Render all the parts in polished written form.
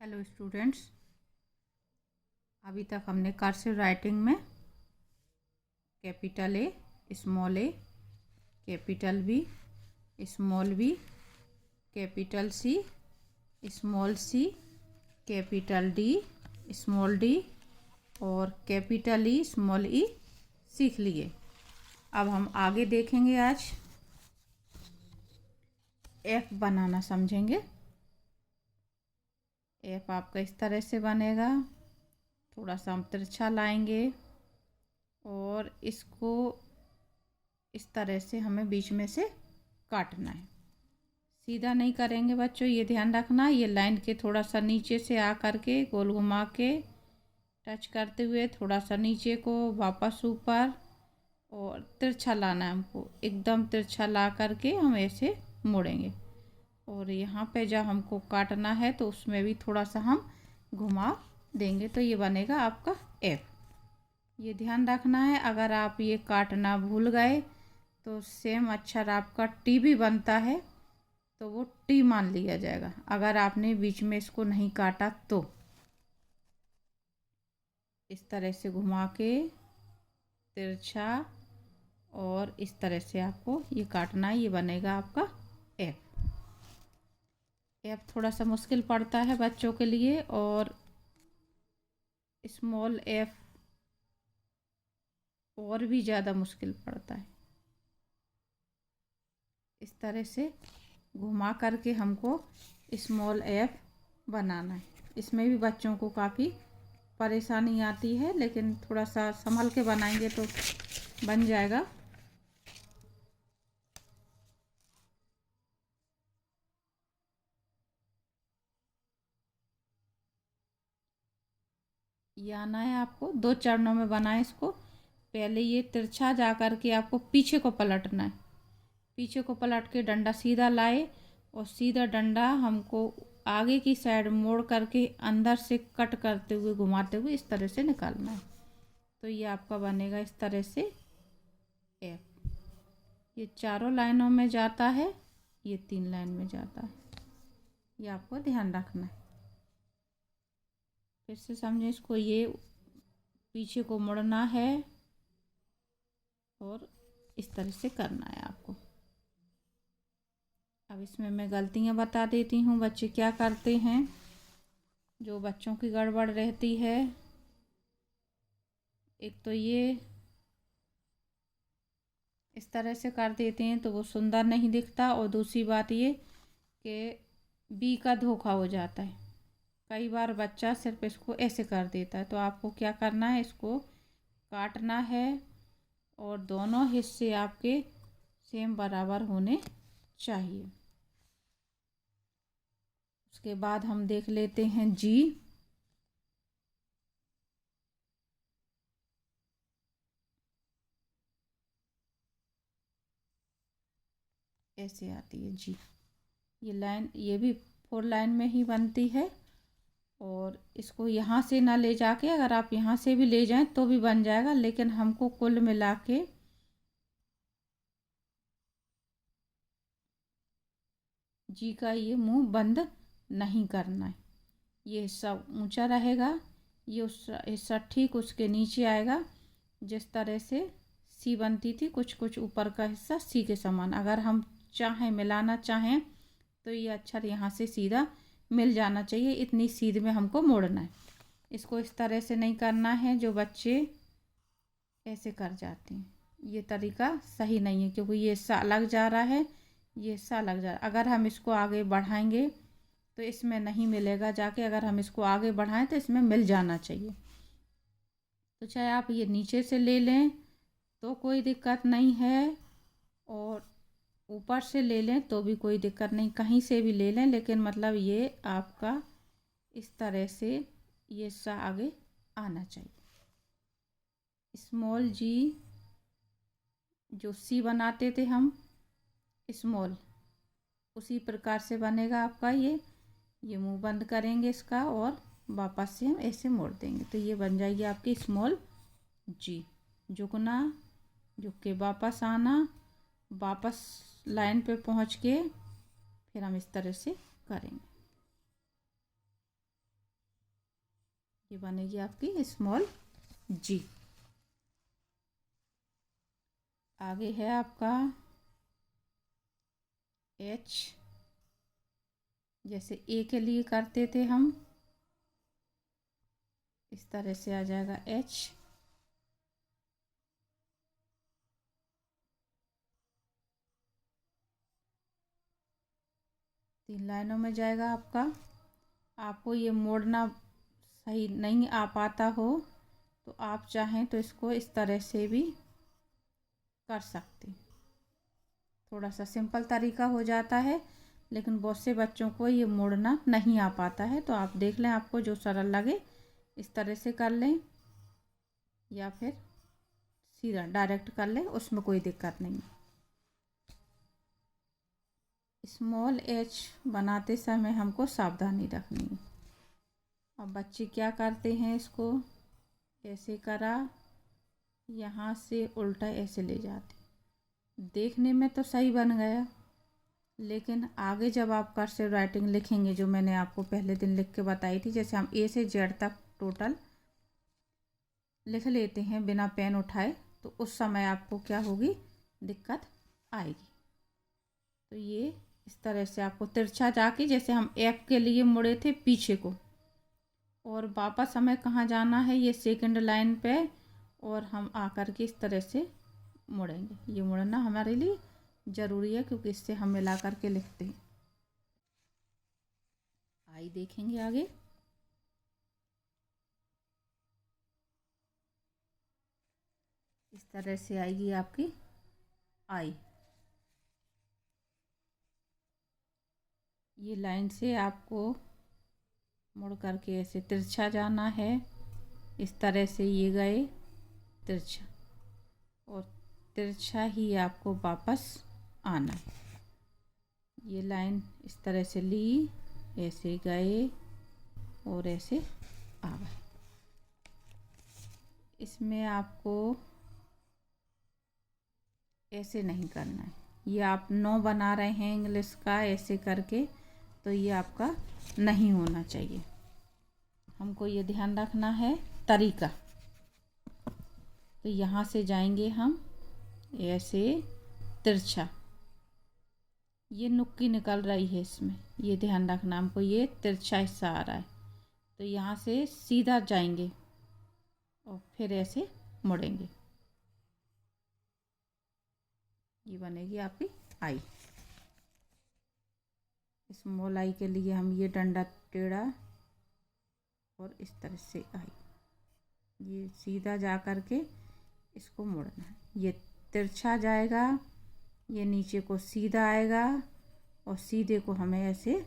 Hello students, अभी तक हमने कर्सिव राइटिंग में capital A, capital B, small B, capital C, small C, capital D, small D और capital E, small E सीख लिए। अब हम आगे देखेंगे, आज एफ बनाना समझेंगे। एफ आपका इस तरह से बनेगा, थोड़ा सा हम तिरछा लाएंगे और इसको इस तरह से हमें बीच में से काटना है। सीधा नहीं करेंगे बच्चों, ये ध्यान रखना। ये लाइन के थोड़ा सा नीचे से आ करके गोल घुमा के टच करते हुए थोड़ा सा नीचे को वापस ऊपर और तिरछा लाना है हमको। एकदम तिरछा ला करके हम ऐसे मोड़ेंगे और यहाँ पे जब हमको काटना है तो उसमें भी थोड़ा सा हम घुमा देंगे, तो ये बनेगा आपका एफ। ये ध्यान रखना है, अगर आप ये काटना भूल गए तो सेम अक्षर आपका टी भी बनता है तो वो टी मान लिया जाएगा, अगर आपने बीच में इसको नहीं काटा तो। इस तरह से घुमा के तिरछा और इस तरह से आपको ये काटना है, ये बनेगा आपका एफ। एफ थोड़ा सा मुश्किल पड़ता है बच्चों के लिए और स्मॉल एफ और भी ज़्यादा मुश्किल पड़ता है। इस तरह से घुमा करके हमको स्मॉल एफ बनाना है। इसमें भी बच्चों को काफ़ी परेशानी आती है, लेकिन थोड़ा सा संभल के बनाएंगे तो बन जाएगा। ये आना है आपको, 2 चरणों में बनाएं इसको। पहले ये तिरछा जा कर के आपको पीछे को पलटना है, पीछे को पलट के डंडा सीधा लाए और सीधा डंडा हमको आगे की साइड मोड़ करके अंदर से कट करते हुए घुमाते हुए इस तरह से निकालना है। तो ये आपका बनेगा इस तरह से एफ। ये चारों लाइनों में जाता है, ये 3 लाइन में जाता है, ये आपको ध्यान रखना है। फिर से समझें इसको, ये पीछे को मुड़ना है और इस तरह से करना है आपको। अब इसमें मैं गलतियां बता देती हूँ, बच्चे क्या करते हैं। जो बच्चों की गड़बड़ रहती है, एक तो ये इस तरह से कर देते हैं तो वो सुंदर नहीं दिखता, और दूसरी बात ये कि बी का धोखा हो जाता है। कई बार बच्चा सिर्फ इसको ऐसे कर देता है, तो आपको क्या करना है, इसको काटना है और दोनों हिस्से आपके सेम बराबर होने चाहिए। उसके बाद हम देख लेते हैं जी। ऐसे आती है जी। ये लाइन, ये भी 4 लाइन में ही बनती है और इसको यहाँ से ना ले जाके अगर आप यहाँ से भी ले जाएं तो भी बन जाएगा, लेकिन हमको कुल मिला के जी का ये मुंह बंद नहीं करना है। ये हिस्सा ऊंचा रहेगा, ये उस हिस्सा ठीक उसके नीचे आएगा। जिस तरह से सी बनती थी, कुछ कुछ ऊपर का हिस्सा सी के समान, अगर हम चाहें मिलाना चाहें तो ये अक्षर यहाँ से सीधा मिल जाना चाहिए। इतनी सीध में हमको मोड़ना है, इसको इस तरह से नहीं करना है जो बच्चे ऐसे कर जाते हैं। ये तरीका सही नहीं है, क्योंकि ये सा लग जा रहा है, ये सा लग जा रहा है। अगर हम इसको आगे बढ़ाएंगे तो इसमें नहीं मिलेगा जाके, अगर हम इसको आगे बढ़ाएं तो इसमें मिल जाना चाहिए। तो चाहे आप ये नीचे से ले लें तो कोई दिक्कत नहीं है, और ऊपर से ले लें तो भी कोई दिक्कत नहीं, कहीं से भी ले लें, लेकिन मतलब ये आपका इस तरह से ये सा आगे आना चाहिए। स्मॉल जी, जो सी बनाते थे हम स्मॉल, उसी प्रकार से बनेगा आपका ये मुंह बंद करेंगे इसका और वापस से हम ऐसे मोड़ देंगे, तो ये बन जाएगी आपकी स्मॉल जी। झुकना, झुक के वापस आना, वापस लाइन पे पहुंच के फिर हम इस तरह से करेंगे। ये बनेगी आपकी स्मॉल जी। आगे है आपका एच। जैसे ए के लिए करते थे हम, इस तरह से आ जाएगा एच। 3 लाइनों में जाएगा आपका। आपको ये मोड़ना सही नहीं आ पाता हो तो आप चाहें तो इसको इस तरह से भी कर सकते। थोड़ा सा सिंपल तरीका हो जाता है, लेकिन बहुत से बच्चों को ये मोड़ना नहीं आ पाता है। तो आप देख लें, आपको जो सरल लगे इस तरह से कर लें, या फिर सीधा डायरेक्ट कर लें, उसमें कोई दिक्कत नहीं। स्मॉल एच बनाते समय हमको सावधानी रखनी है। अब बच्चे क्या करते हैं, इसको ऐसे करा, यहाँ से उल्टा ऐसे ले जाते। देखने में तो सही बन गया, लेकिन आगे जब आप कर्सिव राइटिंग लिखेंगे, जो मैंने आपको पहले दिन लिख के बताई थी, जैसे हम ए से जेड तक टोटल लिख लेते हैं बिना पेन उठाए, तो उस समय आपको क्या होगी, दिक्कत आएगी। तो ये इस तरह से आपको तिरछा जाके, जैसे हम एफ के लिए मुड़े थे पीछे को, और वापस हमें कहाँ जाना है, ये सेकंड लाइन पे, और हम आकर के इस तरह से मुड़ेंगे। ये मुड़ना हमारे लिए ज़रूरी है, क्योंकि इससे हम मिला करके लिखते हैं। आई देखेंगे आगे। इस तरह से आएगी आपकी आई। ये लाइन से आपको मुड़ करके ऐसे तिरछा जाना है, इस तरह से ये गए तिरछा, और तिरछा ही आपको वापस आना है। ये लाइन इस तरह से ली, ऐसे गए और ऐसे आ गए। इसमें आपको ऐसे नहीं करना है। ये आप 9 बना रहे हैं इंग्लिश का ऐसे करके, तो ये आपका नहीं होना चाहिए। हमको ये ध्यान रखना है तरीका। तो यहाँ से जाएंगे हम ऐसे तिरछा, ये नुक्की निकल रही है इसमें, ये ध्यान रखना हमको, ये तिरछा हिस्सा आ रहा है। तो यहाँ से सीधा जाएंगे और फिर ऐसे मुड़ेंगे। ये बनेगी आपकी आई। स्मॉल आई के लिए हम ये डंडा टेढ़ा और इस तरह से आई, ये सीधा जा कर के इसको मोड़ना है। ये तिरछा जाएगा, ये नीचे को सीधा आएगा, और सीधे को हमें ऐसे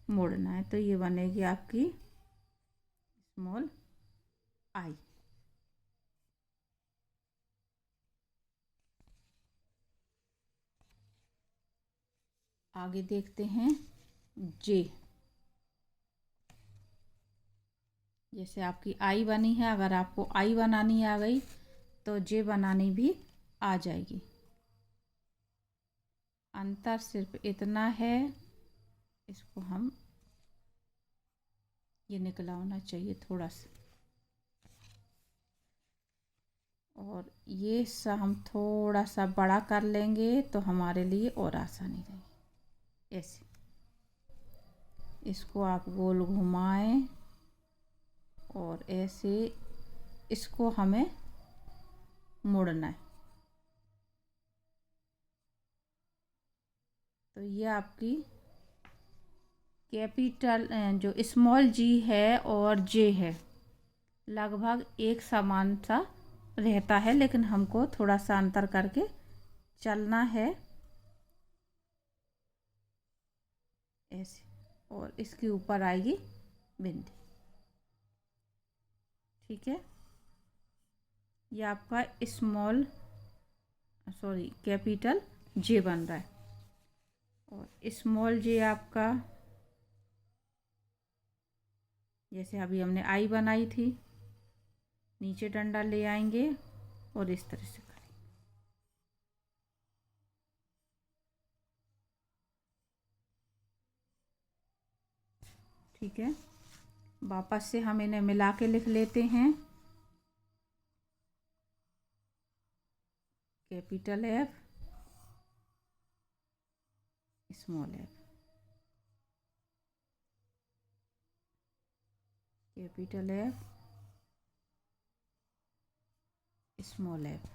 मोड़ना है। तो ये बनेगी आपकी स्मॉल आई। आगे देखते हैं जे। जैसे आपकी आई बनी है, अगर आपको आई बनानी आ गई तो जे बनानी भी आ जाएगी। अंतर सिर्फ इतना है, इसको हम ये निकला होना चाहिए थोड़ा सा, और ये सा हम थोड़ा सा बड़ा कर लेंगे तो हमारे लिए और आसानी रहेगी। ऐसे इसको आप गोल घुमाएं और ऐसे इसको हमें मोड़ना है। तो ये आपकी कैपिटल जो स्मॉल जी है और जे है, लगभग एक समान सा रहता है, लेकिन हमको थोड़ा सा अंतर करके चलना है ऐसे, और इसके ऊपर आएगी बिंदी। ठीक है, ये आपका स्मॉल कैपिटल जे बन रहा है, और स्मॉल जे आपका जैसे अभी हमने आई बनाई थी, नीचे डंडा ले आएंगे और इस तरह से करेंगे। ठीक है, वापस से हम इन्हें मिला के लिख लेते हैं। Capital F, small F, capital F, small F.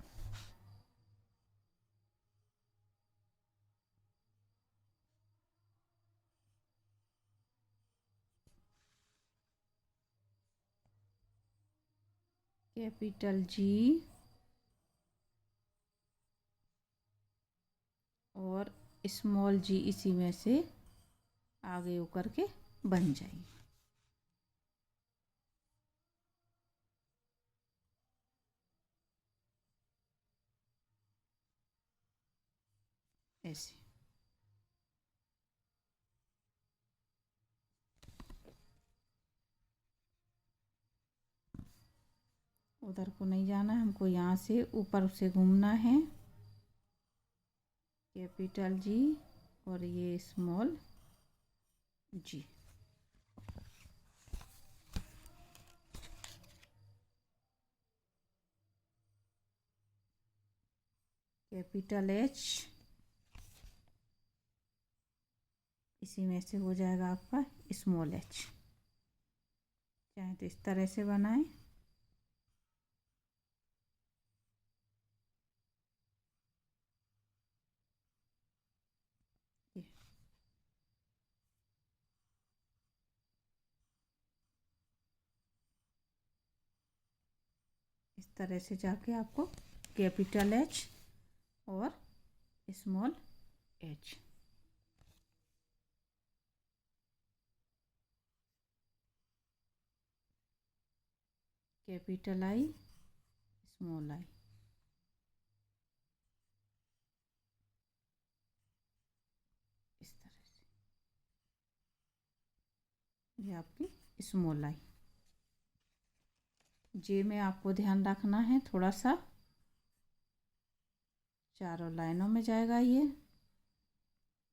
Capital G और स्मॉल जी इसी में से आगे होकर के बन जाएंगे। ऐसे उधर को नहीं जाना है, हमको यहाँ से ऊपर से घूमना है। कैपिटल जी और ये स्मॉल जी। कैपिटल एच इसी में से हो जाएगा आपका स्मॉल एच। चाहे तो इस तरह से बनाएं। इस तरह से जाके आपको कैपिटल एच और small H. Capital I, small I. इस तरह से ये आपकी स्मॉल आई। जे में आपको ध्यान रखना है थोड़ा सा, चारों लाइनों में जाएगा ये,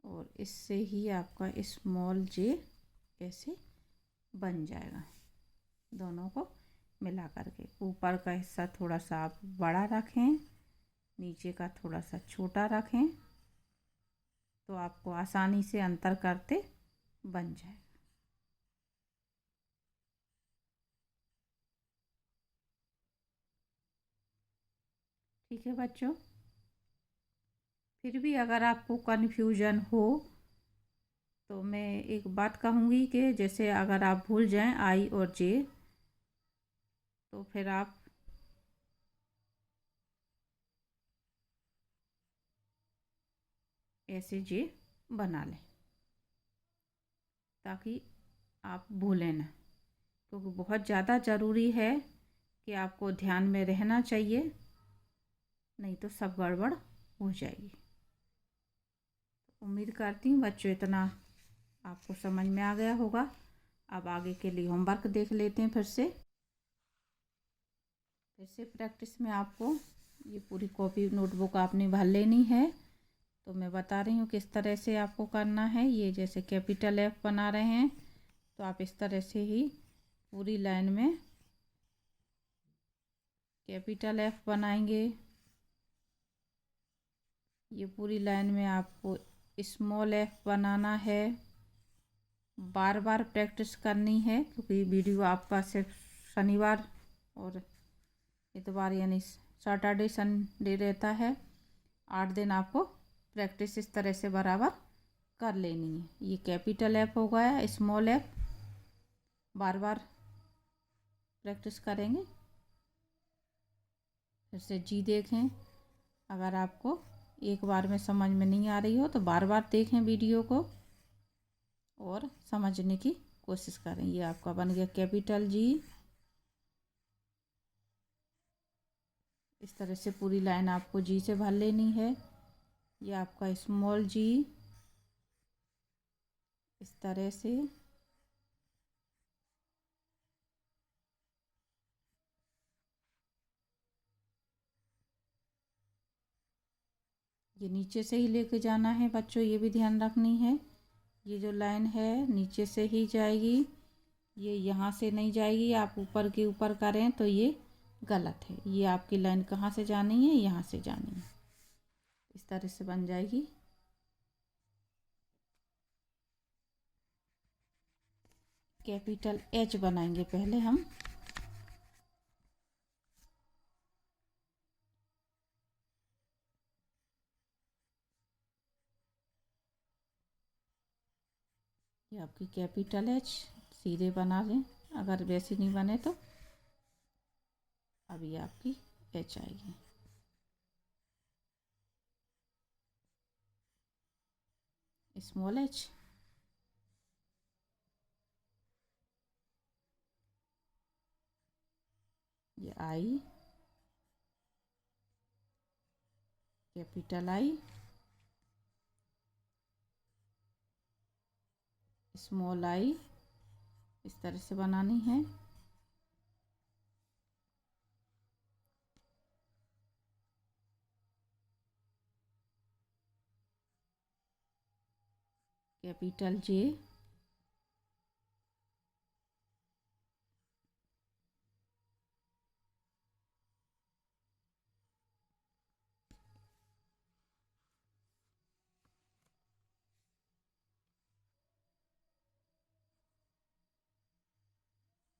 और इससे ही आपका स्मॉल जे ऐसे बन जाएगा। दोनों को मिला करके ऊपर का हिस्सा थोड़ा सा आप बड़ा रखें, नीचे का थोड़ा सा छोटा रखें, तो आपको आसानी से अंतर करते बन जाएगा। ठीक है बच्चों, फिर भी अगर आपको कन्फ्यूजन हो तो मैं एक बात कहूँगी कि जैसे अगर आप भूल जाएं आई और जे, तो फिर आप ऐसे जे बना लें ताकि आप भूलें ना, क्योंकि बहुत ज़्यादा ज़रूरी है कि आपको ध्यान में रहना चाहिए, नहीं तो सब गड़बड़ हो जाएगी। उम्मीद करती हूँ बच्चों इतना आपको समझ में आ गया होगा। अब आगे के लिए होमवर्क देख लेते हैं। फिर से प्रैक्टिस में आपको ये पूरी कॉपी नोटबुक आपने भर लेनी है। तो मैं बता रही हूँ किस तरह से आपको करना है। ये जैसे कैपिटल एफ बना रहे हैं तो आप इस तरह से ही पूरी लाइन में कैपिटल एफ बनाएंगे। ये पूरी लाइन में आपको स्मॉल एफ बनाना है। बार बार प्रैक्टिस करनी है क्योंकि वीडियो आपका सिर्फ शनिवार और इतवार यानी सैटरडे संडे रहता है। 8 दिन आपको प्रैक्टिस इस तरह से बराबर कर लेनी है। ये कैपिटल एफ हो गया, स्मॉल एफ बार बार प्रैक्टिस करेंगे। फिर से जी देखें, अगर आपको एक बार में समझ में नहीं आ रही हो तो बार बार देखें वीडियो को और समझने की कोशिश करें। ये आपका बन गया कैपिटल जी। इस तरह से पूरी लाइन आपको जी से भर लेनी है। ये आपका स्मॉल जी इस तरह से, ये नीचे से ही लेके जाना है बच्चों, ये भी ध्यान रखनी है। ये जो लाइन है नीचे से ही जाएगी ये यहाँ से नहीं जाएगी, आप ऊपर के ऊपर करें तो ये गलत है। ये आपकी लाइन कहाँ से जानी है, यहाँ से जानी है। इस तरह से बन जाएगी। कैपिटल एच बनाएंगे पहले हम। ये आपकी कैपिटल एच सीधे बना लें, अगर वैसे नहीं बने तो। अब ये आपकी एच आएगी। स्मॉल एच, ये आई, कैपिटल आई, स्मॉल आई, इस तरह से बनानी है। कैपिटल जे,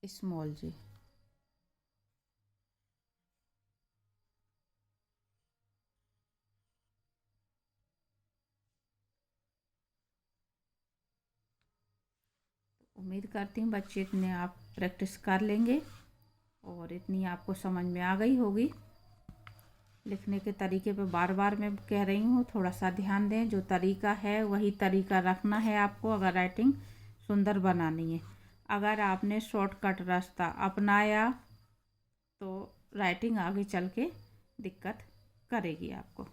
स्मॉल जे। उम्मीद करती हूँ बच्चे इतने आप प्रैक्टिस कर लेंगे और इतनी आपको समझ में आ गई होगी। लिखने के तरीके पे बार बार मैं कह रही हूँ, थोड़ा सा ध्यान दें। जो तरीका है वही तरीका रखना है आपको, अगर राइटिंग सुंदर बनानी है। अगर आपने शॉर्टकट रास्ता अपनाया तो राइटिंग आगे चल के दिक्कत करेगी आपको।